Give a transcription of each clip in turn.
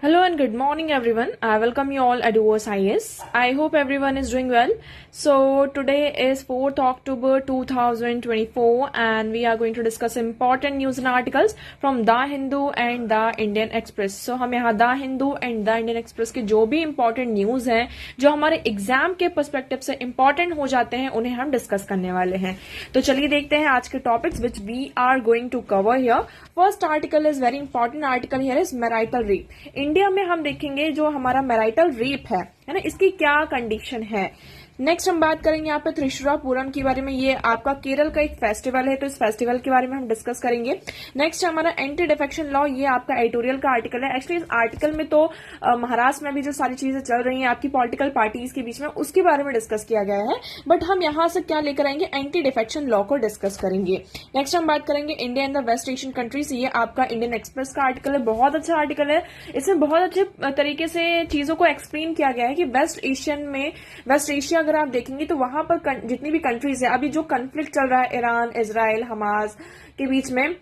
Hello and good morning everyone. I welcome you all at OSIS. I hope everyone is doing well. So today is 4th October 2024 and we are going to discuss important news and articles from The Hindu and The Indian Express. So हम यहाँ The Hindu and The Indian Express के जो भी important news हैं जो हमारे exam के perspective से important हो जाते हैं उन्हें हम डिस्कस करने वाले हैं. तो चलिए देखते हैं आज के topics which we are going to cover here. First article is very important article here is marital rape. India में हम देखेंगे जो हमारा मैरिटल रेप है ना, इसकी क्या कंडीशन है. नेक्स्ट हम बात करेंगे यहाँ पे त्रिशूरा पूरम के बारे में. ये आपका केरल का एक फेस्टिवल है तो इस फेस्टिवल के बारे में हम डिस्कस करेंगे. नेक्स्ट हमारा एंटी डिफेक्शन लॉ, ये आपका एडिटोरियल का आर्टिकल है. एक्चुअली इस आर्टिकल में तो महाराष्ट्र में भी जो सारी चीजें चल रही हैं आपकी पॉलिटिकल पार्टीज के बीच में उसके बारे में डिस्कस किया गया है, बट हम यहाँ से क्या लेकर आएंगे, एंटी डिफेक्शन लॉ को डिस्कस करेंगे. नेक्स्ट हम बात करेंगे India and the West Asian countries. ये आपका इंडियन एक्सप्रेस का आर्टिकल है, बहुत अच्छा आर्टिकल है. इसमें बहुत अच्छे तरीके से चीजों को एक्सप्लेन किया गया है कि वेस्ट एशिया अगर आप देखेंगे तो वहां पर जितनी भी कंट्रीज है, अभी जो कॉन्फ्लिक्ट चल रहा है ईरान इजराइल हमास के बीच में,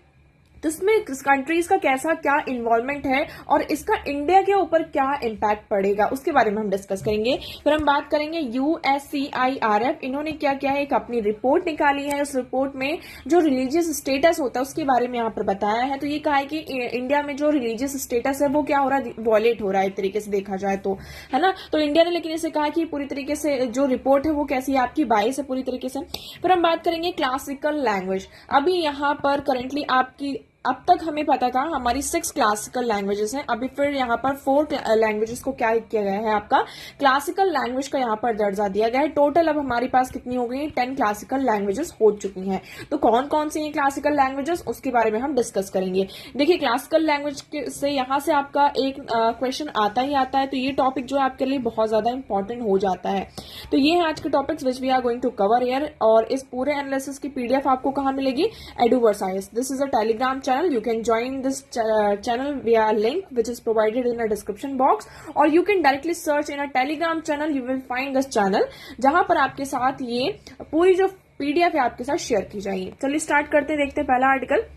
तो इसमें कंट्रीज का कैसा क्या इन्वॉल्वमेंट है और इसका इंडिया के ऊपर क्या इम्पैक्ट पड़ेगा उसके बारे में हम डिस्कस करेंगे. फिर हम बात करेंगे USCIRF, इन्होंने क्या किया है, एक अपनी रिपोर्ट निकाली है. उस रिपोर्ट में जो रिलीजियस स्टेटस होता है उसके बारे में यहाँ पर बताया है. तो ये कहा है कि इंडिया में जो रिलीजियस स्टेटस है वो क्या हो रहा है, वॉलेट हो रहा है एक तरीके से देखा जाए तो, है ना. तो इंडिया ने लेकिन इसे कहा कि पूरी तरीके से जो रिपोर्ट है वो कैसी है, आपकी बाइस है पूरी तरीके से. फिर हम बात करेंगे क्लासिकल लैंग्वेज. अभी यहाँ पर करेंटली आपकी अब तक हमें पता था हमारी 6 क्लासिकल लैंग्वेजेस हैं, अभी फिर यहाँ पर 4 लैंग्वेजेस को क्या किया गया है, आपका क्लासिकल लैंग्वेज का यहाँ पर दर्जा दिया गया है. टोटल अब हमारे पास कितनी हो गई, 10 क्लासिकल लैंग्वेजेस हो चुकी हैं. तो कौन कौन सी हैं क्लासिकल लैंग्वेजेस उसके बारे में हम डिस्कस करेंगे. देखिए क्लासिकल लैंग्वेज से यहाँ से आपका एक क्वेश्चन आता ही आता है, तो ये टॉपिक जो है आपके लिए बहुत ज्यादा इंपॉर्टेंट हो जाता है. तो ये है आज के topics which we are going to cover here. और इस पूरे एनालिसिस की PDF आपको कहाँ मिलेगी, EduVersailles. This is a Telegram channel. You can join this channel via link which is provided in the description box, or you can directly search in a Telegram channel. You will find this channel जहां पर आपके साथ ये पूरी जो PDF है आपके साथ शेयर की जाएगी. चलिए स्टार्ट करते हैं, देखते हैं पहला आर्टिकल.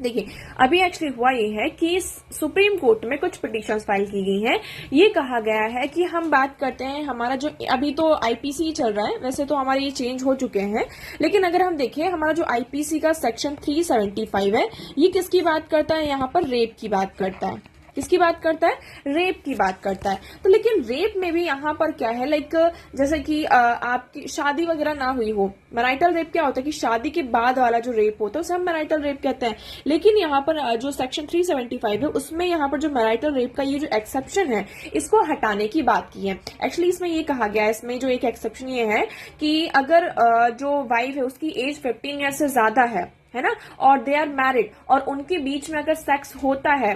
देखिए अभी एक्चुअली हुआ ये है कि सुप्रीम कोर्ट में कुछ पिटीशंस फाइल की गई हैं. ये कहा गया है कि हम बात करते हैं हमारा जो अभी तो IPC चल रहा है, वैसे तो हमारे ये चेंज हो चुके हैं, लेकिन अगर हम देखें हमारा जो IPC का सेक्शन 375 है ये किसकी बात करता है, यहाँ पर रेप की बात करता है. किसकी बात करता है, रेप की बात करता है. तो लेकिन रेप में भी यहाँ पर क्या है, लाइक जैसे कि आपकी शादी वगैरह ना हुई हो. मैरिटल रेप क्या होता है कि शादी के बाद वाला जो रेप होता है उसे हम मैरिटल रेप कहते हैं. लेकिन यहाँ पर जो सेक्शन 375 है उसमें यहाँ पर जो मैरिटल रेप का ये जो एक्सेप्शन है इसको हटाने की बात की है. एक्चुअली इसमें ये कहा गया है, इसमें जो एक एक्सेप्शन ये है कि अगर जो वाइफ है उसकी एज 15 ईयर से ज्यादा है ना, और दे आर मैरिड और उनके बीच में अगर सेक्स होता है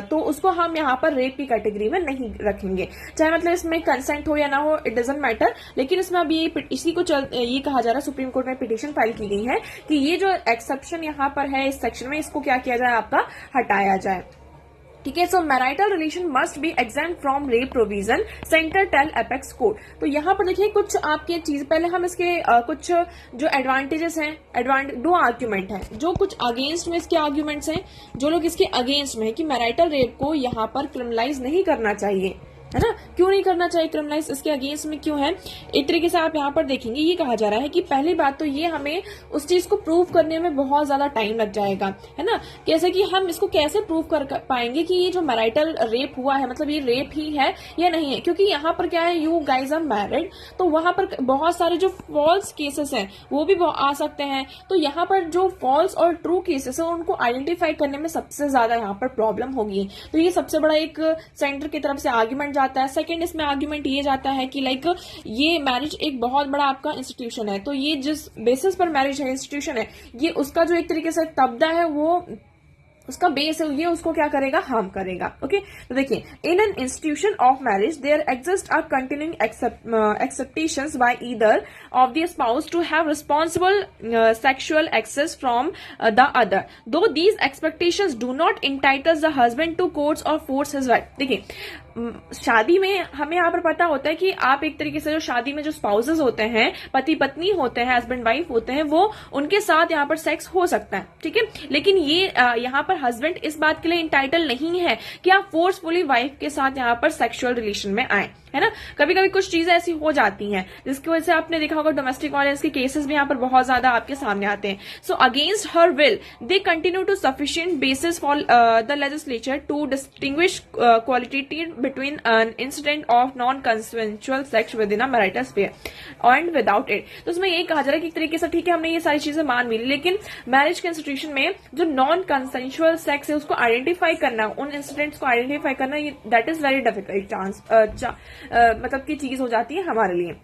तो उसको हम यहाँ पर रेप की कैटेगरी में नहीं रखेंगे. चाहे मतलब इसमें कंसेंट हो या ना हो, इट डजंट मैटर. लेकिन इसमें अभी इसी को ये कहा जा रहा है, सुप्रीम कोर्ट में पिटीशन फाइल की गई है कि ये जो एक्सेप्शन यहाँ पर है इस सेक्शन में इसको क्या किया जाए, आपका हटाया जाए. ठीक है. So marital relation must be exempt from rape provision, centre tell apex court. तो यहाँ पर देखिए कुछ आपके चीज, पहले हम इसके कुछ जो एडवांटेजेस हैं, 2 आर्ग्यूमेंट हैं, जो कुछ अगेंस्ट में इसके आर्ग्यूमेंट्स हैं, जो लोग इसके अगेंस्ट में है कि मैरिटल रेप को यहाँ पर क्रिमिनलाइज नहीं करना चाहिए, है ना. क्यों नहीं करना चाहिए क्रिमिनलाइज, इसके अगेंस्ट में क्यों है. एक तरीके से आप यहाँ पर देखेंगे ये कहा जा रहा है कि पहली बात तो ये हमें उस चीज को प्रूव करने में बहुत ज्यादा टाइम लग जाएगा, है ना. कैसे कि हम इसको कैसे प्रूव कर पाएंगे कि ये जो मैरिटल रेप हुआ है मतलब ये रेप ही है या नहीं है, क्योंकि यहाँ पर क्या है, यू गाइज आर मैरिड, तो वहां पर बहुत सारे जो फॉल्स केसेस हैं वो भी आ सकते हैं. तो यहाँ पर जो फॉल्स और ट्रू केसेस है उनको आइडेंटिफाई करने में सबसे ज्यादा यहाँ पर प्रॉब्लम होगी. तो ये सबसे बड़ा एक सेंटर की तरफ से आर्ग्यूमेंट जाता है. सेकंड इसमें आर्ग्यूमेंट ये जाता है कि लाइक ये मैरिज एक बहुत बड़ा आपका इंस्टीट्यूशन है, तो ये जिस बेसिस पर मैरिज है, इंस्टीट्यूशन है, ये उसका जो एक तरीके से तबदा है वो उसका बेस है, ये उसको क्या करेगा, हार्म करेगा. ओके. तो देखिए in an institution of marriage there exist are continuing expectations by either of the spouse to have responsible sexual access from the other, though these expectations do not entitle the husband to coerce और force his wife. देखिए शादी में हमें यहाँ पर पता होता है कि आप एक तरीके से जो शादी में जो स्पाउसेस होते हैं, पति पत्नी होते हैं, हस्बैंड वाइफ होते हैं, वो उनके साथ यहाँ पर सेक्स हो सकता है. ठीक है. लेकिन ये यहाँ पर हस्बैंड इस बात के लिए इंटाइटल नहीं है कि आप फोर्सफुली वाइफ के साथ यहाँ पर सेक्सुअल रिलेशन में आए, है ना। कभी कभी कुछ चीजें ऐसी हो जाती हैं जिसकी वजह से आपने देखा होगा डोमेस्टिक वायलेंस के केसेस भी यहाँ पर बहुत ज्यादा आपके सामने आते हैं। So against her will they continue to sufficient basis for the legislature to distinguish qualitative between an incident of non consensual sex within a marital sphere and without it. तो उसमें ये कहा जा रहा है कि एक तरीके से ठीक है हमने ये सारी चीजें मान भी ली, लेकिन मैरिज के इंस्टीट्यूशन में जो नॉन कंसेंशुअल सेक्स है उसको आइडेंटिफाई करना, उन इंसिडेंट्स को आइडेंटिफाई करना, दैट इज वेरी डिफिकल्ट मतलब की चीज हो जाती है हमारे लिए।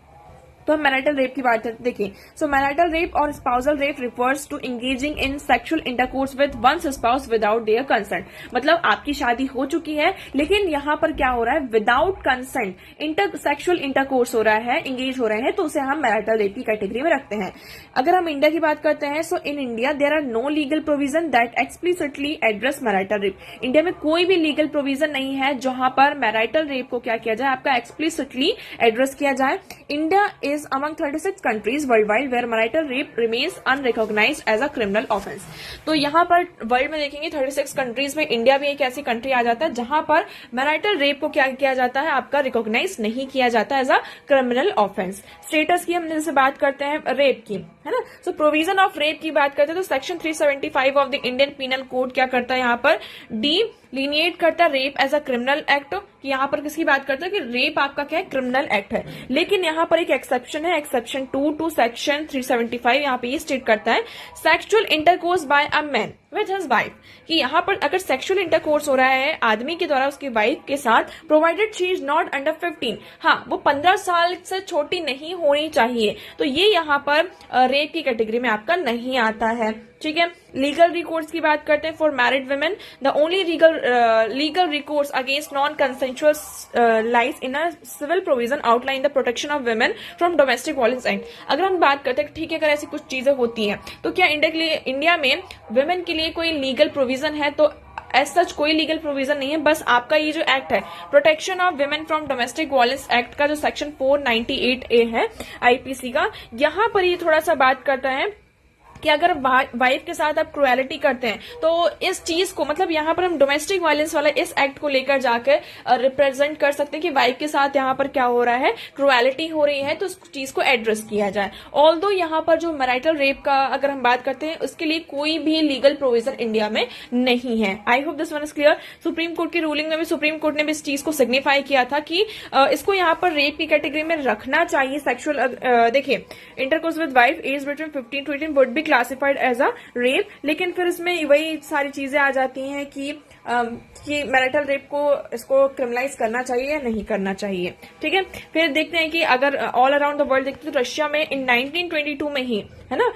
तो हम मैरिटल रेप की बात करते देखिए। सो मैरिटल रेप और spousal rape refers to engaging in sexual intercourse with one's spouse without their consent. मतलब आपकी शादी हो चुकी है लेकिन यहाँ पर क्या हो रहा है, विदाउट कंसेंट सेक्सुअल इंटरकोर्स हो रहा है, एंगेज हो रहे हैं, तो उसे हम मैरिटल रेप की कैटेगरी में रखते हैं। अगर हम इंडिया की बात करते हैं, so in India there are no legal provision that explicitly address marital rape. India में कोई भी लीगल प्रोविजन नहीं है जहां पर मैरिटल रेप को क्या किया जाए, आपका एक्सप्लिसिटली एड्रेस किया जाए। India is among 36 countries worldwide where marital rape remains unrecognized as a criminal offense। तो यहाँ पर वर्ल्ड में देखेंगे 36 कंट्रीज में इंडिया भी एक ऐसी कंट्री आ जाता है जहां पर मैरिटल रेप को क्या किया जाता है, आपका रिकॉग्नाइज नहीं किया जाता as a criminal offence. Status की हम जैसे बात करते हैं रेप की, है ना। सो प्रोविजन ऑफ रेप की बात करते हैं तो section 375 of the Indian penal code क्या करता है, यहाँ पर डिलीनिएट करता है rape as a criminal act, कि यहाँ पर किसकी बात करता है कि रेप आपका क्या है, क्रिमिनल एक्ट है। लेकिन यहाँ पर एक एक्सेप्शन है, एक्सेप्शन 2 टू सेक्शन 375, यहाँ पे ये स्टेट करता है sexual intercourse by a man with his wife, कि यहाँ पर अगर सेक्सुअल इंटरकोर्स हो रहा है आदमी के द्वारा उसकी वाइफ के साथ, provided she is not under 15, हाँ वो 15 साल से छोटी नहीं होनी चाहिए, तो ये यहाँ पर रेप की कैटेगरी में आपका नहीं आता है, ठीक है। लीगल रिकोर्स की बात करते हैं for married women, the only legal recourse against non consensual lies in a civil provision outline the protection of women from domestic violence act. अगर हम बात करते हैं ठीक है, अगर ऐसी कुछ चीजें होती हैं तो क्या इंडिया में वुमेन के लिए कोई लीगल प्रोविजन है, तो एज सच कोई लीगल प्रोविजन नहीं है। बस आपका ये जो एक्ट है protection of women from domestic violence act का जो सेक्शन 498A है आईपीसी का, यहाँ पर ये थोड़ा सा बात करता है कि अगर वाइफ के साथ आप क्रुएलिटी करते हैं तो इस चीज को, मतलब यहाँ पर हम डोमेस्टिक वायलेंस वाला इस एक्ट को लेकर जाकर रिप्रेजेंट कर सकते हैं कि वाइफ के साथ यहाँ पर क्या हो रहा है, क्रुएलिटी हो रही है, तो उस चीज को एड्रेस किया जाए। ऑल्दो यहाँ पर जो मैरिटल रेप का अगर हम बात करते हैं उसके लिए कोई भी लीगल प्रोविजन इंडिया में नहीं है। आई hope this one is clear. Supreme court की रूलिंग में भी सुप्रीम कोर्ट ने भी इस चीज को सिग्निफाई किया था कि इसको यहाँ पर रेप की कैटेगरी में रखना चाहिए। सेक्सुअल देखिए intercourse with wife as between 15 to 18 would be classified as a rape, लेकिन फिर इसमें वही सारी चीजें आ जाती हैं कि मैरिटल रेप को इसको क्रिमिनलाइज करना चाहिए या नहीं करना चाहिए, ठीक है। फिर देखते हैं कि अगर ऑल अराउंड द वर्ल्ड देखते हैं तो रशिया में इन 1922 में ही, है ना,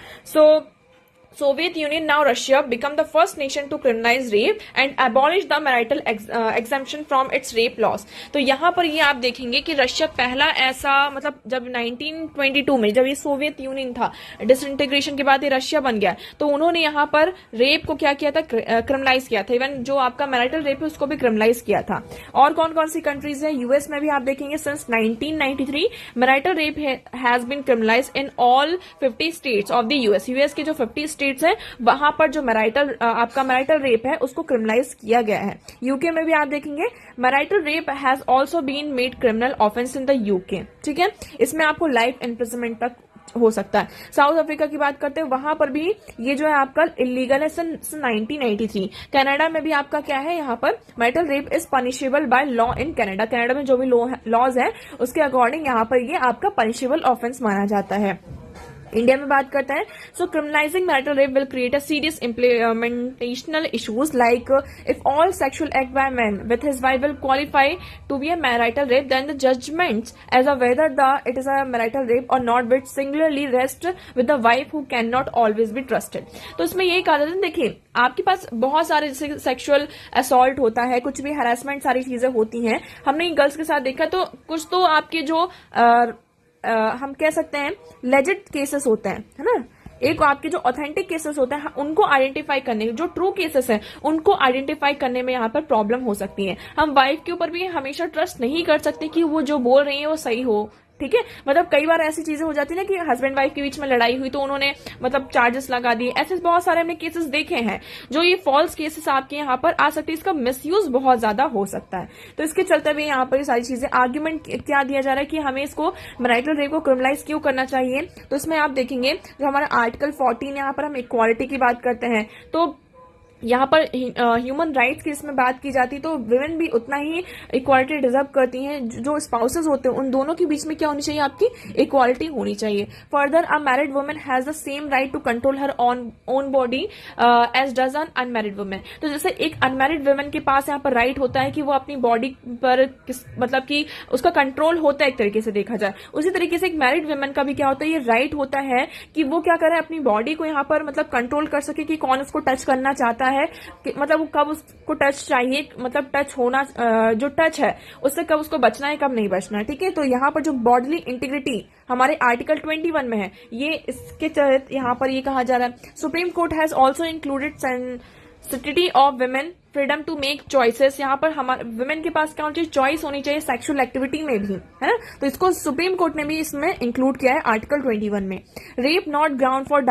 Soviet Union, now Russia, become the first nation to criminalize rape and abolish the marital exemption from its rape laws। तो यहाँ पर ये आप देखेंगे कि रशिया पहला ऐसा, मतलब जब 1922 में जब ये सोवियत यूनियन था, डिसइंटीग्रेशन के बाद ये रशिया बन गया, तो उन्होंने यहाँ पर रेप को क्या किया था, क्रिमिनलाइज किया था। इवन जो आपका मैरिटल रेप है उसको भी क्रिमिनलाइज किया था। और कौन कौन सी कंट्रीज है, यूएस में भी आप देखेंगे since 1993 marital rape has been criminalise in all 50 states of the US. US के जो 50 स्टेट्स है वहां पर जो आपका मैरिटल रेप है उसको क्रिमिनलाइज किया गया है। यूके में भी आप देखेंगे marital rape has also been made criminal offence in the UK, ठीक है। इसमें आपको लाइफ इम्प्रिजनमेंट तक हो सकता है। साउथ अफ्रीका की बात करते हैं, वहां पर भी ये जो है आपका इलीगल है सिंस 1993। कनाडा में भी आपका क्या है, यहाँ पर marital rape is punishable by law in Canada. Canada में जो भी लॉज है उसके अकॉर्डिंग यहाँ पर ये आपका पनिशेबल ऑफेंस माना जाता है। इंडिया में बात करते हैं, so criminalising marital rape will create a serious implementational issues like if all sexual act by man with his wife will qualify to be a marital rape then the judgments as a whether it is a marital rape और not which singularly rest with the wife who can not always be trusted. तो इसमें यही कहा जाता है, देखिए आपके पास बहुत सारे जैसे सेक्सुअल असॉल्ट होता है, कुछ भी हरासमेंट सारी चीजें होती हैं, हमने गर्ल्स के साथ देखा, तो कुछ तो आपके जो हम कह सकते हैं लेजिट केसेस होते हैं, है ना, एक आपके जो ऑथेंटिक केसेस होते हैं उनको आइडेंटिफाई करने, जो ट्रू केसेस हैं उनको आइडेंटिफाई करने में यहाँ पर प्रॉब्लम हो सकती है। हम वाइफ के ऊपर भी हमेशा ट्रस्ट नहीं कर सकते कि वो जो बोल रही है वो सही हो, ठीक है, मतलब कई बार ऐसी चीजें हो जाती है ना कि हस्बैंड वाइफ के बीच में लड़ाई हुई तो उन्होंने मतलब चार्जेस लगा दिए, ऐसे बहुत सारे हमने केसेस देखे हैं जो ये फॉल्स केसेस आपके यहाँ पर आ सकते हैं। इसका मिसयूज बहुत ज्यादा हो सकता है, तो इसके चलते हुए यहाँ पर ये सारी चीजें आर्ग्यूमेंट क्या दिया जा रहा है कि हमें इसको मैरिटल रेप को क्रिमिनलाइज क्यों करना चाहिए। तो इसमें आप देखेंगे जो हमारा आर्टिकल 14 यहाँ पर हम इक्वालिटी की बात करते हैं, तो यहाँ पर ह्यूमन राइट्स की इसमें बात की जाती है, तो विमेन भी उतना ही इक्वालिटी डिजर्व करती हैं। जो स्पाउसेस होते हैं उन दोनों के बीच में क्या होनी चाहिए, आपकी इक्वालिटी होनी चाहिए। Further, a married woman has the same right to control her own body as does an unmarried women. तो जैसे एक अनमैरिड वुमेन के पास यहाँ पर राइट होता है कि वो अपनी बॉडी पर मतलब कि उसका कंट्रोल होता है एक तरीके से देखा जाए, उसी तरीके से एक मैरिड वुमेन का भी क्या होता है, ये राइट होता है कि वो क्या करे, अपनी बॉडी को यहाँ पर मतलब कंट्रोल कर सके कि कौन उसको टच करना चाहता है, कि मतलब कब उसको टच चाहिए, मतलब टच होना जो टच है उससे कब उसको बचना है कब नहीं बचना है। ठीक है, तो यहाँ पर जो बॉडीली इंटीग्रिटी हमारे आर्टिकल 21 में है, ये इसके तहत यहाँ पर ये कहा जा रहा है। Supreme Court has also included sensitivity of women freedom to make choices. यहाँ पर हमारे वुमेन के पास क्या होनी चाहिए, चॉइस होनी चाहिए सेक्सुअल एक्टिविटी में भी, है ना। तो इसको सुप्रीम कोर्ट ने भी इसमें इंक्लूड किया है आर्टिकल 21 में। Rape not ground for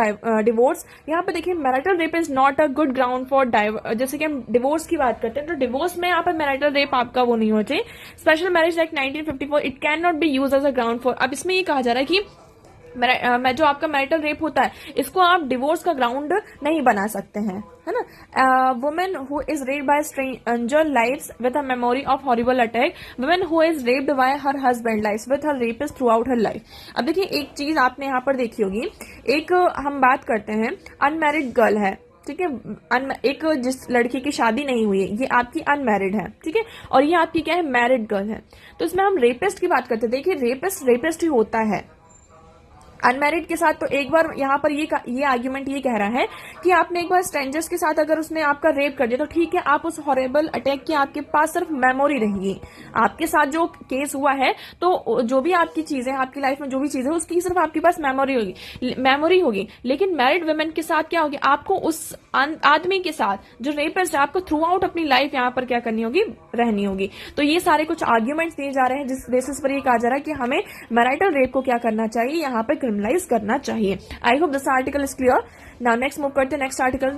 divorce. यहाँ पे देखिए marital rape is not a good ground for जैसे कि हम डिवोर्स की बात करते हैं, तो डिवोर्स में यहाँ पर मैरिटल रेप आपका वो नहीं होना चाहिए। Special Marriage Act 1954 it can not be use as a ground for. अब इसमें ये कहा जा रहा है कि जो आपका मैरिटल रेप होता है इसको आप डिवोर्स का ग्राउंड नहीं बना सकते हैं, है ना। Women who is raped by stranger lives with a memory of horrible attack. Women who is raped by her husband lives with her rapist throughout her life. अब देखिए एक चीज आपने यहाँ पर देखी होगी, एक हम बात करते हैं अनमैरिड गर्ल है, ठीक है, एक जिस लड़की की शादी नहीं हुई है ये आपकी अनमैरिड है, ठीक है, और ये आपकी क्या है, मैरिड गर्ल है। तो इसमें हम रेपिस्ट की बात करते हैं। देखिए रेपिस्ट ही होता है अनमैरिड के साथ। तो एक बार यहाँ पर ये आर्ग्यूमेंट ये कह रहा है कि आपने एक बार स्ट्रेंजर्स के साथ अगर उसने आपका रेप कर दिया तो ठीक है, आप उस हॉरेबल अटैक की आपके पास सिर्फ मेमोरी रहेगी, आपके साथ जो केस हुआ है तो जो भी आपकी चीजें आपकी लाइफ में जो भी चीजें उसकी सिर्फ आपके पास मेमोरी होगी। लेकिन मैरिड वुमेन के साथ क्या होगी, आपको उस आदमी के साथ जो रेपिस्ट है आपको थ्रू आउट अपनी लाइफ यहाँ पर क्या करनी होगी, रहनी होगी। तो ये सारे कुछ आर्ग्यूमेंट्स दिए जा रहे हैं जिस बेसिस पर ये कहा जा रहा है कि हमें मैरिटल रेप को क्या करना चाहिए, यहाँ पर क्रिमिनलाइज करना चाहिए। I hope this article is clear. Now next move करते हैं next article,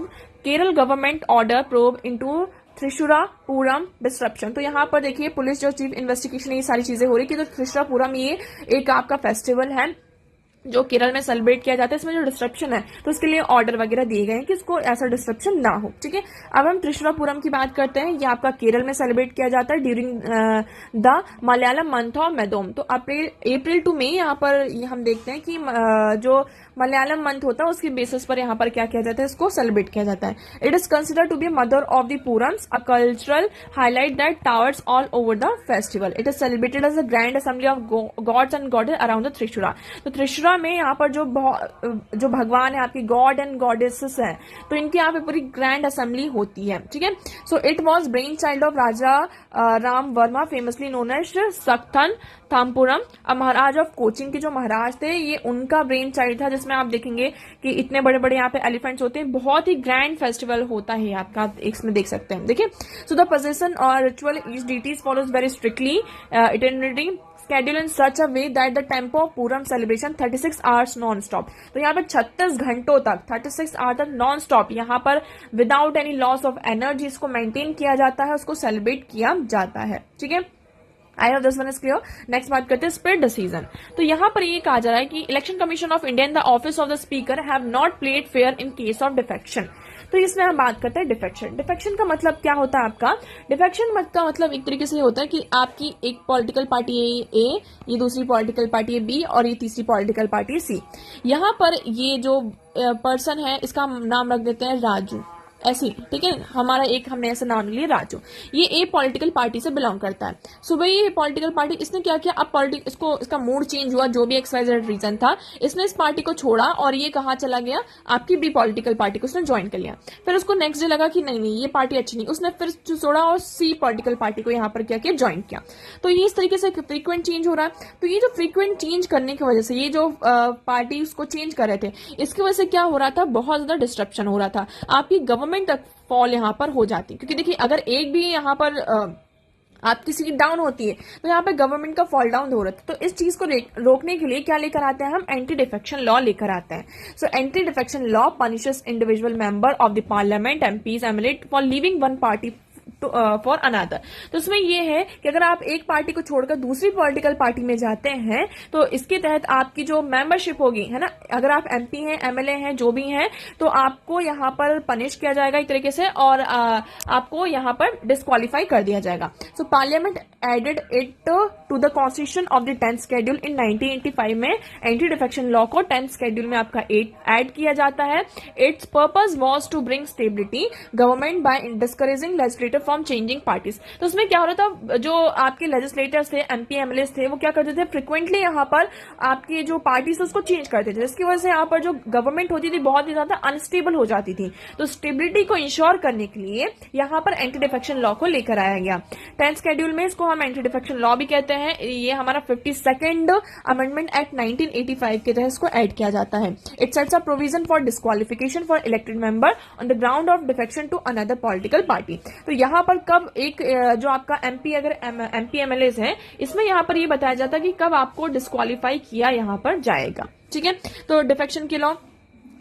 Kerala government order probe into Thrissur Pooram disruption. तो यहाँ पर देखिए पुलिस जो चीफ इन्वेस्टिगेशन ये सारी चीजें हो रही है कि तो त्रिशूरापुरम ये एक आपका फेस्टिवल है जो केरल में सेलिब्रेट किया जाता है, इसमें जो डिस्ट्रप्शन है तो उसके लिए ऑर्डर वगैरह दिए गए हैं कि इसको ऐसा डिस्ट्रप्शन ना हो। ठीक है, अब हम त्रिशूरापुरम की बात करते हैं। ये आपका केरल में सेलिब्रेट किया जाता है during the Malayalam month of Medam. तो अप्रैल टू मई यहाँ पर हम देखते हैं कि जो मलयालम मंथ होता है उसके बेसिस पर यहाँ पर क्या किया जाता है, इसको सेलिब्रेट किया जाता है। It is considered to be mother of the Poorams, a cultural highlight that towers all over the festival. It is celebrated as a grand assembly of gods and goddess around the Thrissur. तो त्रिशूरा में यहाँ पर जो भगवान है आपकी गॉड एंड गॉडेसेस हैं, तो इनकी यहाँ पे पूरी ग्रैंड असेंबली होती है। ठीक है, so it was brain child of Raja Rama Varma famously known as Sakthan Thampuran. Maharaj of Cochin के जो महाराज थे ये उनका ब्रेन चाइल्ड था, जिसमें आप देखेंगे कि इतने बड़े बड़े यहाँ पे एलिफेंट्स होते हैं, बहुत ही ग्रैंड फेस्टिवल होता है आपका, इसमें देख सकते हैं। देखिए, सो द पोजीशन और ritual each deities follows very strictly eternity schedule in such a way that the tempo of Puram celebration 36 hours non-stop। तो यहाँ पर 36 घंटों तक 36 आवर तक नॉन स्टॉप यहाँ पर without any loss of energy इसको मेंटेन किया जाता है, उसको सेलिब्रेट किया जाता है। ठीक है, I have this one is clear. Next बात करते हैं स्प्लिट डिसीजन। तो यहाँ पर ये कहा जा रहा है कि election commission of India and the office of the speaker have not played fair in case of defection. तो इसमें हम बात करते हैं डिफेक्शन। डिफेक्शन का मतलब क्या होता है आपका, डिफेक्शन का मतलब एक तरीके से होता है कि आपकी एक पॉलिटिकल पार्टी है ए, ये दूसरी पॉलिटिकल पार्टी है बी और ये तीसरी पॉलिटिकल पार्टी है सी। यहाँ पर ये जो पर्सन है इसका नाम रख देते हैं राजू, ऐसी, ठीक है, हमने ऐसा नाम लिया राजू। ये ए पॉलिटिकल पार्टी से बिलोंग करता है। सुबह ये पॉलिटिकल पार्टी इसने क्या किया, अब इसका मूड चेंज हुआ, जो भी एक्सवाइजेड रीजन था, इसने इस पार्टी को छोड़ा और ये कहाँ चला गया, आपकी बी पॉलिटिकल पार्टी को उसने ज्वाइन कर लिया। फिर उसको नेक्स्ट डे लगा कि नहीं ये पार्टी अच्छी नहीं, उसने फिर छोड़ा और सी पॉलिटिकल पार्टी को यहाँ पर क्या किया, ज्वाइन किया। तो ये इस तरीके से फ्रीक्वेंट चेंज हो रहा है। तो ये जो फ्रीक्वेंट चेंज करने की वजह से ये जो पार्टी उसको चेंज कर रहे थे, इसकी वजह से क्या हो रहा था, बहुत ज्यादा डिस्ट्रप्शन हो रहा था, आपकी गवर्नमेंट तक फॉल यहाँ पर हो जाती। क्योंकि देखिए अगर एक भी यहाँ पर आपकी सीट डाउन होती है, तो यहाँ पे गवर्नमेंट का फॉल डाउन हो रहा है। तो इस चीज को रोकने के लिए क्या लेकर आते हैं हम? एंटी डिफेक्शन लॉ लेकर आते हैं। So anti defection law punishes individual member of the parliament, MPs, MLA for leaving one party for another. तो इसमें यह है कि अगर आप एक पार्टी को छोड़कर दूसरी पॉलिटिकल पार्टी में जाते हैं तो इसके तहत आपकी जो मेंबरशिप होगी, है ना, अगर आप एमपी हैं, एमएलए हैं, जो भी हैं, तो आपको यहां पर पनिश किया जाएगा एक तरीके से, और आपको यहां पर डिस्क्वालीफाई कर दिया जाएगा। So parliament added it to the constitution of the 10th schedule in 1985 में एंटी डिफेक्शन लॉ को 10th शेड्यूल में आपका ऐड किया जाता है। Its purpose was to bring stability government by discouraging legislative from changing parties. तो उसमें क्या हो रहा था, जो आपके लेजिस्लेटर्स थे, एमपी, एमएलए थे, वो क्या करते थे, फ्रिक्वेंटली यहाँ पर आपकी जो पार्टी से उसको चेंज करते थे, जिसकी वजह से यहाँ पर जो गवर्नमेंट होती थी बहुत ही ज्यादा अनस्टेबल हो जाती थी। तो स्टेबिलिटी को इंश्योर करने के लिए यहाँ पर एंटी डिफेक्शन लॉ को लेकर आया गया। 10th शेड्यूल में इसको हम एंटी डिफेक्शन लॉ भी कहते हैं। ये हमारा 52nd अमेंडमेंट एक्ट 1985 के तहत इसको ऐड किया जाता है। It sets a provision for disqualification for elected member on the ground of defection to another political party. तो यहाँ पर कब एक जो आपका एमपी, अगर एमपी एमएलए है, इसमें यहाँ पर ये बताया जाता है कि कब आपको डिस्क्वालीफाई किया यहाँ पर जाएगा। ठीक है, तो डिफेक्शन के लॉ,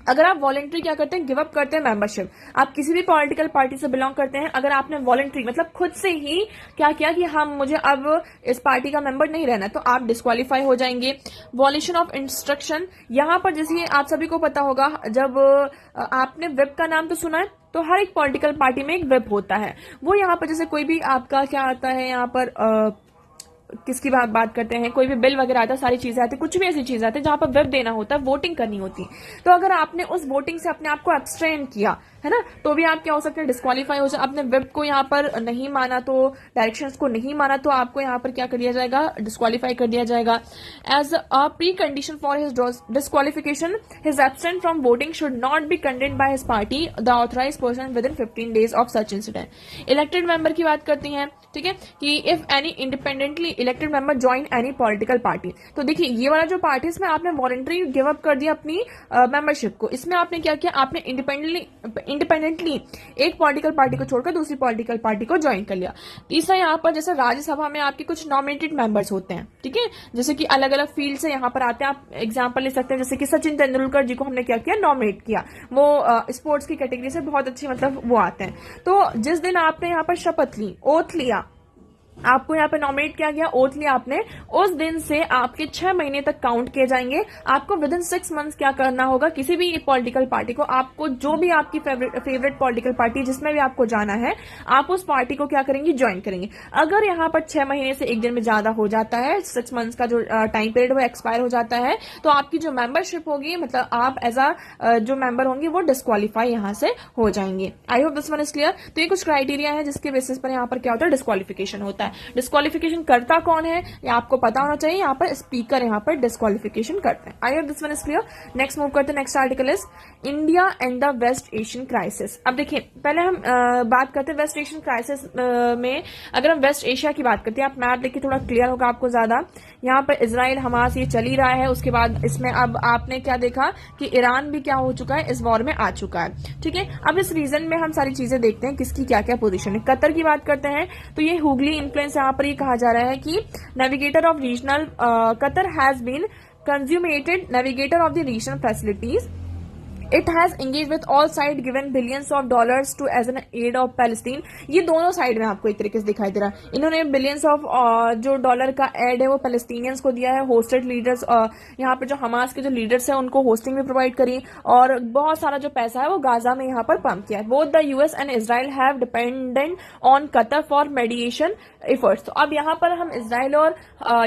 अगर आप वॉलेंट्री क्या करते हैं, गिव अप करते हैं मेंबरशिप, आप किसी भी पॉलिटिकल पार्टी से बिलोंग करते हैं, अगर आपने वॉलेंट्री मतलब खुद से ही क्या किया कि हम मुझे अब इस पार्टी का मेंबर नहीं रहना, तो आप डिस्क्वालीफाई हो जाएंगे। वॉल्यूशन ऑफ इंस्ट्रक्शन, यहां पर जैसे आप सभी को पता होगा, जब आपने व्हिप का नाम तो सुना है, तो हर एक पॉलिटिकल पार्टी में एक व्हिप होता है। वो यहाँ पर जैसे कोई भी आपका क्या आता है, यहाँ पर किसकी बात करते हैं, कोई भी बिल वगैरह आता है, सारी चीजें आती है, कुछ भी ऐसी चीजें आती है जहां पर व्हिप देना होता है, वोटिंग करनी होती है। तो अगर आपने उस वोटिंग से अपने आप को एब्स्ट्रेन किया, है ना, तो भी आप क्या हो सकते हैं, डिस्क्वालीफाई हो जाए। आपने व्हिप को यहाँ पर नहीं माना, तो डायरेक्शंस को नहीं माना, तो आपको यहाँ पर क्या कर दिया जाएगा, डिस्क्वालीफाई कर दिया जाएगा। As a pre condition for his disqualification, his absent from voting should not be condemned by his party the authorise person within 15 days of such incident. Elected member की बात करती हैं, ठीक है, कि if any independently elected member join any political party. तो देखिए, ये वाला जो पार्टी, इसमें आपने वॉलंटरी गिव अप कर दिया अपनी मेंबरशिप को। इसमें आपने क्या किया, आपने इंडिपेंडेंटली एक पॉलिटिकल पार्टी को छोड़कर दूसरी पॉलिटिकल पार्टी को ज्वाइन कर लिया। तीसरा, यहाँ पर जैसे राज्यसभा में आपके कुछ नॉमिनेटेड मेंबर्स होते हैं, ठीक है, जैसे कि अलग अलग फील्ड से यहाँ पर आते हैं। आप एग्जांपल ले सकते हैं, जैसे कि सचिन तेंदुलकर जी को हमने क्या किया, नॉमिनेट किया। वो स्पोर्ट्स की कैटेगरी से बहुत अच्छी, मतलब वो आते हैं। तो जिस दिन आपने यहाँ पर शपथ ली, ओथ लिया, आपको यहाँ पे नॉमिनेट किया गया, ओथ लिया आपने, उस दिन से आपके 6 महीने तक काउंट किए जाएंगे। आपको विद इन 6 months क्या करना होगा, किसी भी पॉलिटिकल पार्टी को, आपको जो भी आपकी फेवरेट पॉलिटिकल पार्टी जिसमें भी आपको जाना है, आप उस पार्टी को क्या करेंगे, ज्वाइन करेंगे। अगर यहाँ पर 6 महीने से एक दिन में ज्यादा हो जाता है, 6 months का जो टाइम पीरियड वो एक्सपायर हो जाता है, तो आपकी जो मेंबरशिप होगी, मतलब आप एज अ जो मेंबर होंगे वो डिस्क्वालीफाई यहाँ से हो जाएंगे। आई hope this one is clear. तो ये कुछ क्राइटेरिया है जिसके बेसिस पर यहाँ पर क्या होता है, डिस्क्वालिफिकेशन होता है। डिस्क्वालिफिकेशन करता कौन है, ये आपको पता होना चाहिए। यहाँ पर स्पीकर यहाँ पर डिस्क्वालिफिकेशन करते हैं। I hope this one is clear. Next move करते हैं। Next article is India and the West Asian crisis. अब देखिए, पहले हम बात करते हैं वेस्ट एशियन क्राइसिस में। अगर हम वेस्ट एशिया की बात करते हैं, आप मैप देखिए, थोड़ा क्लियर होगा आपको ज्यादा। यहाँ पर इजराइल हमास ये चल ही रहा है। उसके बाद इसमें अब आपने क्या देखा कि ईरान भी क्या हो चुका है, इस वॉर में आ चुका है। ठीक है, अब इस रीजन में हम सारी चीजें देखते हैं किसकी क्या क्या पोजीशन है। कतर की बात करते हैं तो ये हुगली इन्फ्लुएंस, यहाँ पर ये कहा जा रहा है कि navigator of regional Qatar has been consummated navigator of the regional facilities. It has engaged with all sides, given billions of dollars to as an aid of Palestine। ये दोनों साइड में आपको एक तरीके से दिखाई दे रहा है। इन्होंने बिलियंस ऑफ जो डॉलर का एड है वो पैलेस्टीनियंस को दिया है। होस्टेड लीडर्स, यहाँ पे जो हमास के जो लीडर्स हैं उनको होस्टिंग भी प्रोवाइड करी, और बहुत सारा जो पैसा है वो गाजा में यहाँ पर पंप किया है। Both the US and Israel have dependent on Qatar for मेडिएशन efforts. तो अब यहाँ पर हम इजराइल और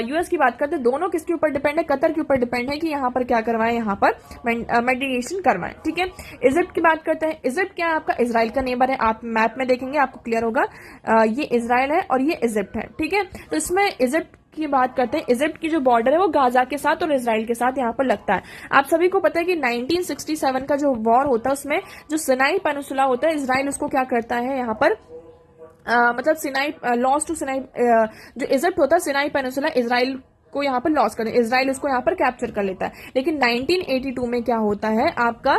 यूएस की बात करते हैं, दोनों किसके ऊपर डिपेंड है, कतर के ऊपर डिपेंड है कि यहाँ पर क्या करवाएं, यहाँ पर मेडिएशन करवाएं। ठीक है, इजिप्ट की बात करते हैं। इजिप्ट क्या है, आपका इजराइल का नेबर है। आप मैप में देखेंगे आपको क्लियर होगा, ये इजराइल है और ये इजिप्ट है। ठीक है, तो इसमें इजिप्ट की बात करते हैं। इजिप्ट की जो बॉर्डर है वो गाजा के साथ और इजराइल के साथ यहाँ पर लगता है। आप सभी को पता है कि 1967 का जो वॉर होता है उसमें जो सिनाई पेनिनसुला होता है, इजराइल उसको क्या करता है, यहाँ पर मतलब सिनाई लॉस टू सिनाई, जो इजिप्ट होता है, सिनाई पेनिनसुला इजराइल को यहाँ पर लॉस कर, इसराइल उसको यहाँ पर कैप्चर कर लेता है। लेकिन 1982 में क्या होता है, आपका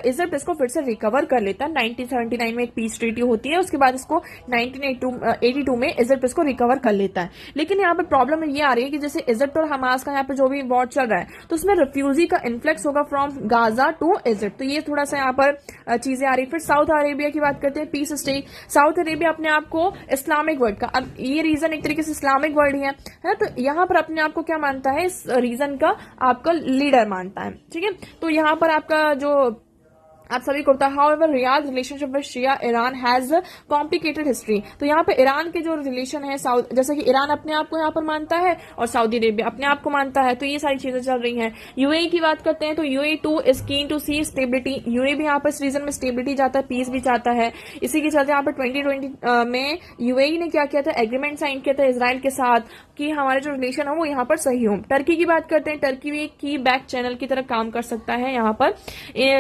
इजिप्ट इसको फिर से रिकवर कर लेता है। 1979 में एक पीस ट्रीटी होती है, उसके बाद इसको 1982 में इजिप्ट इसको रिकवर कर लेता है। लेकिन यहाँ पे प्रॉब्लम ये आ रही है कि जैसे इजिप्ट और हमास का यहाँ पे जो भी वॉर चल रहा है, तो उसमें रिफ्यूजी का इन्फ्लक्स होगा फ्रॉम गाजा टू इजिप्ट, तो ये थोड़ा सा यहाँ पर चीजें आ रही है। फिर साउथ अरेबिया की बात करते हैं, पीस स्टेट। साउथ अरेबिया अपने आप को इस्लामिक वर्ल्ड का, अब ये रीजन एक तरीके से इस्लामिक वर्ल्ड ही है ना, तो यहाँ पर अपने आप को क्या मानता है, इस रीजन का आपका लीडर मानता है, ठीक है। तो यहाँ पर आपका जो आप सभी को पता है, however Riyadh relationship with Shia Iran has complicated history. तो यहाँ पे ईरान के जो रिलेशन है, जैसे कि ईरान अपने आप को यहाँ पर मानता है और सऊदी अरेबिया अपने आप को मानता है, तो ये सारी चीजें चल रही हैं। यूएई की बात करते हैं तो UAE too is keen to see stability, UAE भी यहाँ पर इस रीजन में स्टेबिलिटी चाहता है, पीस भी चाहता है। इसी के चलते यहाँ पर 2020 में यूएई ने क्या किया था, एग्रीमेंट साइन किया था इसराइल के साथ कि हमारे जो रिलेशन है वो यहाँ पर सही हो। टर्की की बात करते हैं, टर्की भी एक की बैक चैनल की तरह काम कर सकता है यहाँ पर,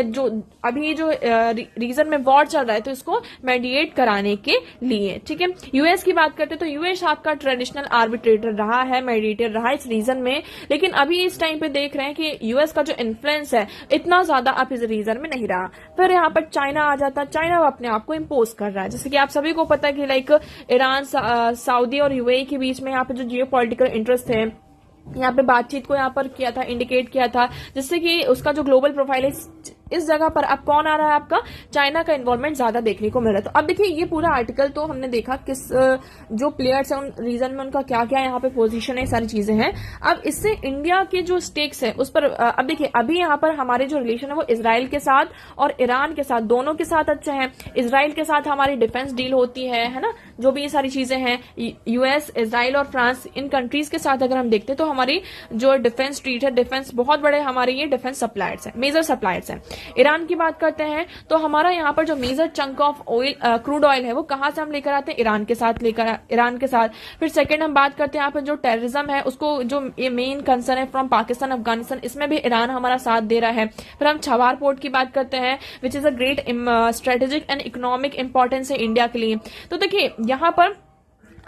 जो अभी जो रीजन में वॉर चल रहा है तो इसको मेडिएट कराने के लिए, ठीक है। यूएस की बात करते हैं तो यूएस आपका ट्रेडिशनल आर्बिट्रेटर रहा है, मेडिएटर रहा है इस रीजन में, लेकिन अभी इस टाइम पे देख रहे हैं कि यूएस का जो इन्फ्लुएंस है इतना ज्यादा अब इस रीजन में नहीं रहा। फिर यहाँ पर चाइना आ जाता है, चाइना अपने आप को इम्पोज कर रहा है, जैसे कि आप सभी को पता है कि लाइक ईरान, सऊदी और यूएई के बीच में यहाँ पे जो जियो पॉलिटिकल इंटरेस्ट है, यहाँ पे बातचीत को यहाँ पर किया था, इंडिकेट किया था, जिससे कि उसका जो ग्लोबल प्रोफाइल है इस जगह पर अब कौन आ रहा है, आपका चाइना का इन्वॉल्वमेंट ज्यादा देखने को मिल रहा है। तो अब देखिए ये पूरा आर्टिकल तो हमने देखा किस जो प्लेयर्स हैं उन रीजन में उनका क्या क्या यहाँ पे पोजीशन है, सारी चीजें हैं। अब इससे इंडिया के जो स्टेक्स है उस पर अब देखिए, अभी यहाँ पर हमारे जो रिलेशन है वो इसराइल के साथ और ईरान के साथ, दोनों के साथ अच्छे हैं। इसराइल के साथ हमारी डिफेंस डील होती है ना, जो भी ये सारी चीजें हैं, यूएस, इसराइल और फ्रांस, इन कंट्रीज के साथ अगर हम देखते हैं तो हमारी जो डिफेंस ट्रीट है, डिफेंस बहुत बड़े हमारे ये डिफेंस सप्लायर्स हैं, मेजर सप्लायर्स हैं। ईरान की बात करते हैं तो हमारा यहाँ पर जो major chunk of oil, crude oil है, वो कहां से हम लेकर आते हैं, ईरान के साथ। फिर सेकंड हम बात करते हैं यहाँ पर जो टेररिज्म है उसको, जो ये मेन कंसर्न है फ्रॉम पाकिस्तान, अफगानिस्तान, इसमें भी ईरान हमारा साथ दे रहा है। फिर हम छवार पोर्ट की बात करते हैं, which is a great strategic and economic importance है इंडिया के लिए। तो देखिए यहाँ पर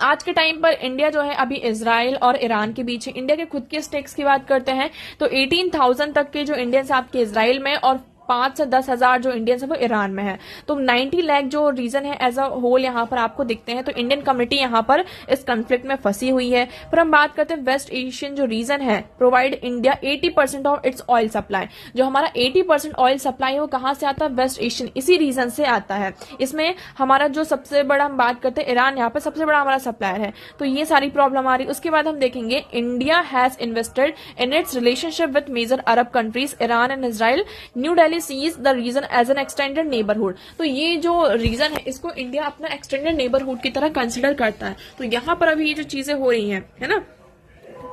आज के टाइम पर इंडिया जो है अभी इसराइल और ईरान के बीच है। इंडिया के खुद के स्टेक्स की बात करते हैं तो 18,000 तक के जो इंडियंस आपके इसराइल में और 5 से 10 हजार जो इंडियंस है वो ईरान में है। तो 90 लाख जो रीजन है एज अ होल यहाँ पर आपको दिखते हैं। तो इंडियन कम्युनिटी यहाँ पर इस कन्फ्लिक्ट में फंसी हुई है। फिर हम बात करते हैं वेस्ट एशियन जो रीजन है, provide India 80% of its oil supply. जो हमारा 80% ऑयल सप्लाई है वो कहाँ से आता है, वेस्ट एशियन, इसी रीजन से आता है। इसमें हमारा जो सबसे बड़ा हम बात करते हैं ईरान यहाँ पर सबसे बड़ा हमारा सप्लायर है। तो ये सारी प्रॉब्लम आ रही है। उसके बाद हम देखेंगे India has invested in its relationship with major Arab countries Iran and Israel, New Delhi sees the region as an extended neighbourhood. तो ये जो रीजन है इसको इंडिया अपना एक्सटेंडेड नेबरहुड की तरह कंसिडर करता है। तो यहाँ पर अभी ये जो चीजें हो रही हैं, है ना,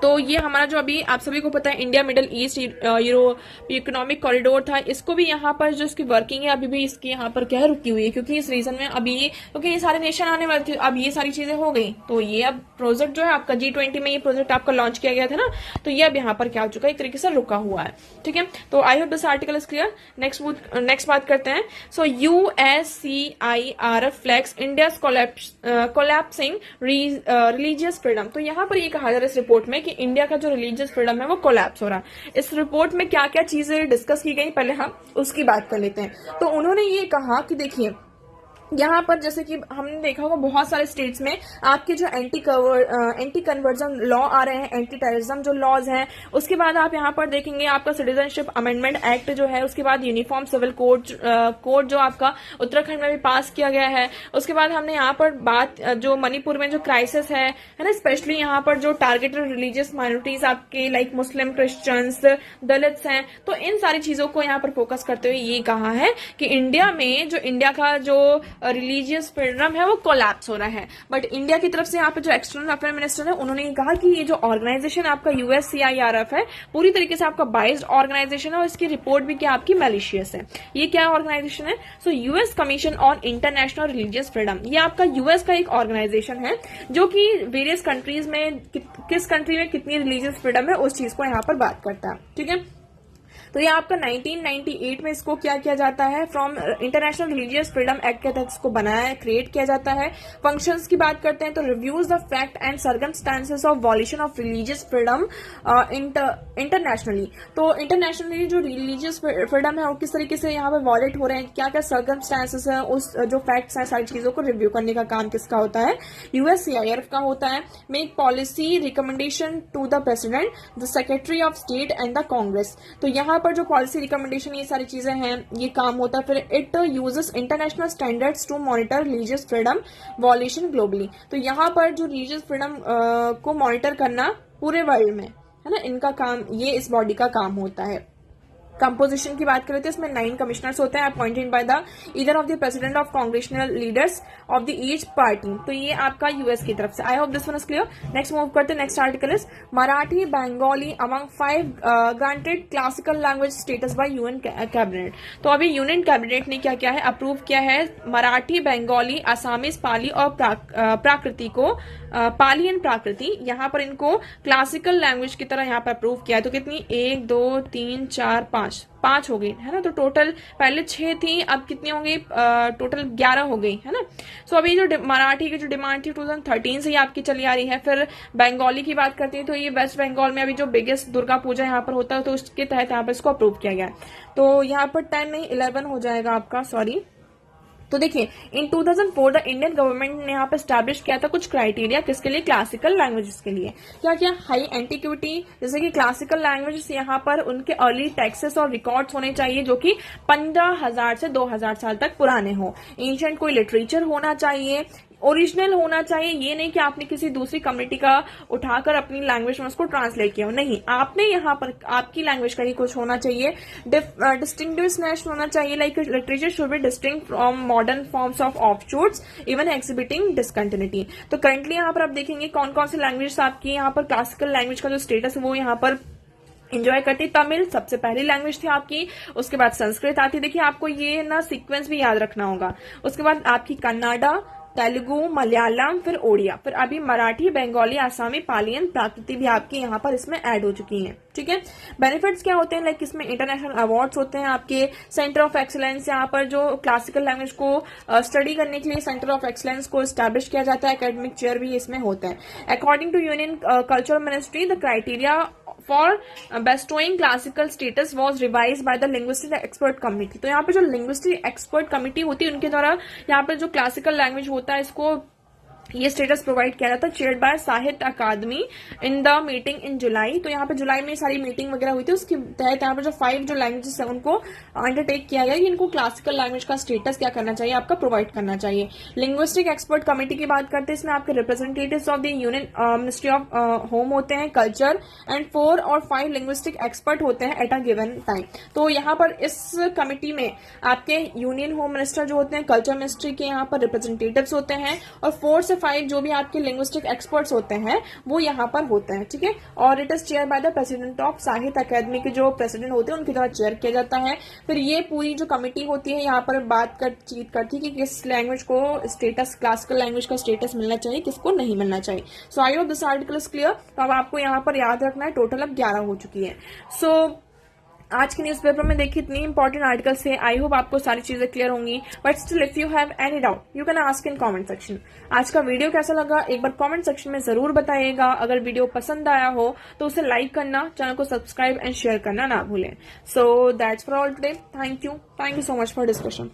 तो ये हमारा जो अभी आप सभी को पता है India middle east Europe economic corridor था, इसको भी यहाँ पर जो इसकी वर्किंग है अभी भी इसकी यहाँ पर क्या रुकी हुई है, क्योंकि इस रीजन में अभी क्योंकि ये सारे नेशन आने वाले थे, अब ये सारी चीजें हो गई। तो ये अब प्रोजेक्ट जो है आपका G20 में ये प्रोजेक्ट आपका लॉन्च किया गया था ना, तो ये अब यहाँ पर क्या हो चुका है, एक तरीके से रुका हुआ है। ठीक है, तो आई hope this article is clear. Next बात करते हैं। सो USCIRF flags India collapsing religious freedom. तो यहाँ पर ये कहा जा रहा है इस रिपोर्ट में कि इंडिया का जो रिलीजियस फ्रीडम है वो कोलैप्स हो रहा है। इस रिपोर्ट में क्या क्या चीजें डिस्कस की गई, पहले हम उसकी बात कर लेते हैं। तो उन्होंने ये कहा कि देखिए यहाँ पर जैसे कि हमने देखा होगा बहुत सारे स्टेट्स में आपके जो एंटी कन्वर्जन लॉ आ रहे हैं, एंटी टेररिज्म जो लॉज हैं। उसके बाद आप यहाँ पर देखेंगे आपका सिटीजनशिप अमेंडमेंट एक्ट जो है, उसके बाद यूनिफॉर्म सिविल कोड जो आपका उत्तराखंड में भी पास किया गया है। उसके बाद हमने यहाँ पर बात जो मणिपुर में जो क्राइसिस है ना, स्पेशली यहाँ पर जो टारगेटेड रिलीजियस माइनॉरिटीज आपके लाइक मुस्लिम, क्रिश्चियंस, दलित्स हैं, तो इन सारी चीजों को यहाँ पर फोकस करते हुए ये कहा है कि इंडिया में जो इंडिया का जो रिलीजियस फ्रीडम है वो कोलैप्स हो रहा है। बट इंडिया की तरफ से यहाँ पे जो एक्सटर्नल अफेयर मिनिस्टर है उन्होंने ये कहा कि ये जो ऑर्गेनाइजेशन आपका USCIRF है पूरी तरीके से आपका बाइज्ड ऑर्गेनाइजेशन है और इसकी रिपोर्ट भी क्या आपकी मैलिशियस है। ये क्या ऑर्गेनाइजेशन है? So US commission on international religious freedom, ये आपका यूएस का एक ऑर्गेनाइजेशन है जो कि वेरियस कंट्रीज में किस कंट्री में कितनी रिलीजियस फ्रीडम है उस चीज को यहाँ पर बात करता है। ठीक है, तो ये आपका 1998 में इसको क्या किया जाता है, from international religious freedom act के तहत इसको बनाया, क्रिएट किया जाता है। फंक्शंस की बात करते हैं तो reviews the fact and circumstances of violation of religious freedom internationally. तो इंटरनेशनली जो रिलीजियस फ्रीडम है वो किस तरीके से यहाँ पे वॉलेट हो रहे हैं, क्या क्या सर्कमस्टांसेस है, उस जो फैक्ट्स हैं सारी चीजों को रिव्यू करने का काम किसका होता है, USCIRF का होता है। Make policy recommendation to the President, the Secretary of State and the Congress. तो यहाँ पर जो पॉलिसी रिकमेंडेशन ये सारी चीजें हैं ये काम होता है। फिर it uses international standards to monitor religious freedom violation globally. तो यहाँ पर जो रिलीजियस फ्रीडम को मॉनिटर करना पूरे वर्ल्ड में है ना, इनका काम, ये इस बॉडी का काम होता है। कंपोजिशन की बात करें तो इसमें 9 कमिश्नर्स होते हैं appointed by the either of the president of congressional leaders of the each party. तो ये आपका यूएस की तरफ से। आई hope this one is clear. Next move करते हैं। Next article is Marathi Bengali among 5 granted classical language status bye UN cabinet. तो अभी यूनियन कैबिनेट ने क्या किया है, अप्रूव किया है मराठी, बंगाली, आसामीज, पाली और प्राकृति को, पाली एंड प्राकृति, यहाँ पर इनको क्लासिकल लैंग्वेज की तरह यहाँ पर अप्रूव किया है। तो कितनी, 1 2 3 4 5 हो गई है ना। तो टोटल पहले 6 थी, अब कितनी हो गई, टोटल 11 हो गई है ना। सो अभी जो मराठी की जो डिमांड थी 2013 से ही आपकी चली आ रही है। फिर बंगाली की बात करते हैं तो ये वेस्ट बंगाल में अभी जो बिगेस्ट दुर्गा पूजा यहाँ पर होता है तो उसके तहत यहाँ पर इसको अप्रूव किया गया है। तो यहाँ पर 10 नहीं 11 हो जाएगा आपका, सॉरी। तो देखिए इन 2004 द इंडियन गवर्नमेंट ने यहाँ पर स्टैब्लिश किया था कुछ क्राइटेरिया, किसके लिए, क्लासिकल लैंग्वेजेस के लिए। क्या क्या, हाई एंटिक्विटी, जैसे कि क्लासिकल लैंग्वेजेस यहाँ पर उनके अर्ली टेक्सेस और रिकॉर्ड्स होने चाहिए जो कि 15,000 से 2,000 साल तक पुराने हो। एंशिएंट कोई लिटरेचर होना चाहिए, ओरिजिनल होना चाहिए। ये नहीं कि आपने किसी दूसरी कम्युनिटी का उठाकर अपनी लैंग्वेज में उसको ट्रांसलेट किया हो, नहीं, आपने यहाँ पर आपकी लैंग्वेज का ही कुछ होना चाहिए। डिस्टिंग्विशनेस होना चाहिए, like literature should be distinct from modern forms of offshoots even exhibiting discontinuity. तो करंटली यहाँ पर आप देखेंगे कौन कौन सी लैंग्वेज आपकी यहाँ पर क्लासिकल लैंग्वेज का जो स्टेटस है वो यहाँ पर एंजॉय करती। तमिल सबसे पहली लैंग्वेज थी आपकी, उसके बाद संस्कृत आती। देखिए आपको ये ना सीक्वेंस भी याद रखना होगा। उसके बाद आपकी कन्नाडा, तेलुगु, मलयालम, फिर ओडिया, फिर अभी मराठी, बंगाली, आसामी, पालियन, प्राकृति भी आपकी यहाँ पर इसमें ऐड हो चुकी हैं। ठीक है, बेनिफिट्स क्या होते हैं, लाइक इसमें इंटरनेशनल अवार्ड्स होते हैं, आपके सेंटर ऑफ एक्सीलेंस, यहाँ पर जो क्लासिकल लैंग्वेज को स्टडी करने के लिए सेंटर ऑफ एक्सीलेंस को स्टैब्लिश किया जाता है, एकेडमिक चेयर भी इसमें होता है। According to union cultural ministry the criteria for bestowing classical status was revise by the linguistic expert committee. तो यहाँ पे जो लिंग्विस्टिक एक्सपर्ट कमिटी होती है उनके द्वारा यहाँ पर जो क्लासिकल लैंग्वेज होता है इसको ये स्टेटस प्रोवाइड किया जाता है, चेयर्ड बाय साहित्य अकादमी इन द मीटिंग इन जुलाई। तो यहाँ पे जुलाई में सारी मीटिंग वगैरह हुई थी, उसके तहत यहाँ पर जो 5 जो लैंग्वेजेस है उनको अंडरटेक किया गया कि इनको क्लासिकल लैंग्वेज का स्टेटस क्या करना चाहिए, आपका प्रोवाइड करना चाहिए। लिंग्विस्टिक एक्सपर्ट कमेटी की बात करते हैं, इसमें आपके representatives of the union ministry of home होते हैं, कल्चर, एंड 4 और 5 लिंग्विस्टिक एक्सपर्ट होते हैं एट अ गिवन टाइम। तो यहाँ पर इस कमिटी में आपके यूनियन होम मिनिस्टर जो होते हैं, कल्चर मिनिस्ट्री के यहाँ पर रिप्रेजेंटेटिव्स होते हैं, और 4 से 5 जो भी आपके लिंग्विस्टिक एक्सपर्ट्स होते हैं वो यहाँ पर होते हैं। ठीक है, और it is chair by the president of साहित्य अकादमी के जो प्रेसिडेंट होते हैं उनकी द्वारा चेयर किया जाता है। फिर ये पूरी जो कमेटी होती है यहाँ पर बातचीत करती है कि किस लैंग्वेज को स्टेटस, क्लासिकल लैंग्वेज का स्टेटस मिलना चाहिए, किसको नहीं मिलना चाहिए। So I hope this article is clear. तो अब आपको यहाँ पर याद रखना है, टोटल अब 11 हो चुकी है। सो आज के न्यूज़पेपर में देखिए इतनी इंपॉर्टेंट आर्टिकल्स है, आई होप आपको सारी चीजें क्लियर होंगी। But still if you have any doubt you can ask in comment section. आज का वीडियो कैसा लगा एक बार कमेंट सेक्शन में जरूर बताइएगा। अगर वीडियो पसंद आया हो तो उसे लाइक करना, चैनल को सब्सक्राइब एंड शेयर करना ना भूलें। So that's for all today. Thank you so much for discussion.